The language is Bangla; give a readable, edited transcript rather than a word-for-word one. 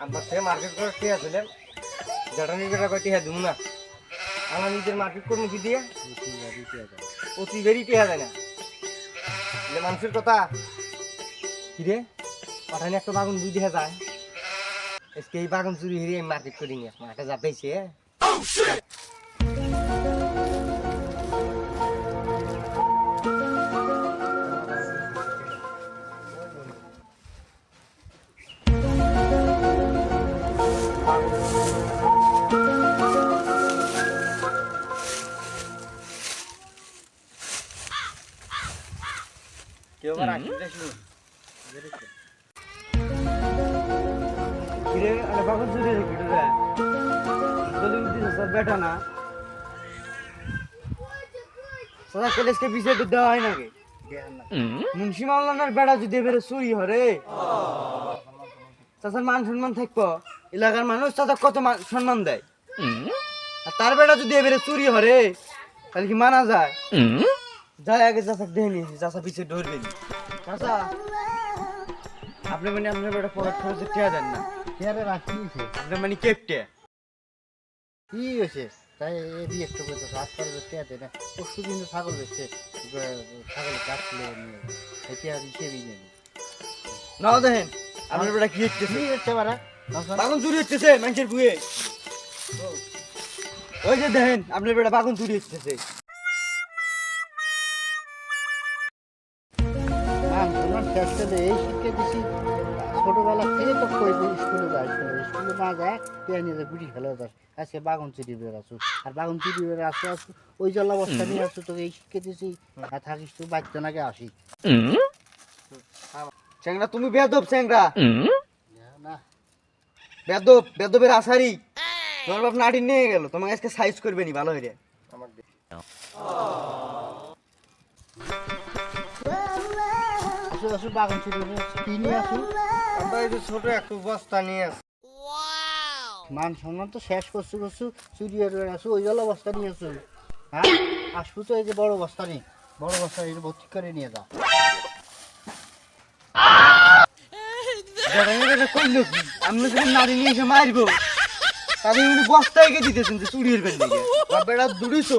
আমরা থেকে মার্কেট করে টিয়া ছিলাম যেটা নিজেরা কয় টিয়া দিব না আমার নিজের মার্কেট করবো কি দিয়ে প্রতিবারই টিয়া যায় না মানুষের কথা কিরে পাঠানি একটা বাগুন 2 দেখা যায় আজকে এই বাগুন চুরি হিরে আমি মার্কেট করি নি মাঠে যা পেয়েছে কেউ আবার আসলে দেখলো কিরে আরে বাগুন চুরি রে কিরে যদি দিস সব বেটা না সাদা কলেজকে পিছে তো দেওয়া হয় নাকি মুন্সি মাওলানার বেড়া যদি এবারে চুরি হরে তাছাড়া মান সম্মান থাকবো এলাকার মানুষ তাদের কত সম্মান দেয় আর তার বেড়া যদি এবারে চুরি হরে তাহলে কি মানা যায় যাই আগে চাষা দেখে নিয়েছি চাষা পিছিয়ে ধরবে চাষা আপনি মানে আপনার বেটা পড়ার খরচে টেয়া দেন না টেয়ারে রাখিয়েছে আপনি মানে কেপটে কি হয়েছে তাই এ দিয়ে একটু করতে রাত করে টেয়া দেয় না পরশু কিন্তু ছাগল বেচছে ছাগল কাটলে নিয়ে এই টেয়া হিসেবেই নেবে নাও দেখেন আপনার বেটা কি হচ্ছে কি হচ্ছে বারা বাগুন চুরি হচ্ছে মানুষের বুয়ে ওই যে দেখেন আপনার বেটা বাগুন চুরি হচ্ছে এই শিক্ষা দিছি ছোটবেলা থেকে তো কই স্কুলে যায় স্কুলে না যায় টেয়া নিয়ে যায় গুটি খেলা যাস আজকে বাগান চুরি বের আসু আর বাগান চুরি বের আসু আসু ওই জল অবস্থা নিয়ে আসু তোকে এই শিক্ষা দিছি আর থাকিস তুই বাচ্চা নাকি আসি চ্যাংরা তুমি বেদব চ্যাংরা না বেদবের আশারি তোমার বাপ নাটি নিয়ে গেল তোমাকে আজকে সাইজ করবে নি ভালো হয়ে আসু আসু বাগান চুরি কি নিয়ে আসু আমরা এই যে ছোট একটু বস্তা নিয়ে আসি মান সম্মান তো শেষ করছু চুরি বের আসু ওই জল অবস্থা নিয়ে আসু হ্যাঁ আসু তো এই যে বড় বস্তা নেই বড় বস্তা এই ভর্তি করে নিয়ে যা করলো কি আমরা যখন নারী নিয়ে এসে মারবো তাদের উনি বস্তায় দিতেছেন যে চুরির বেন দিকে বেড়া দুড়িছো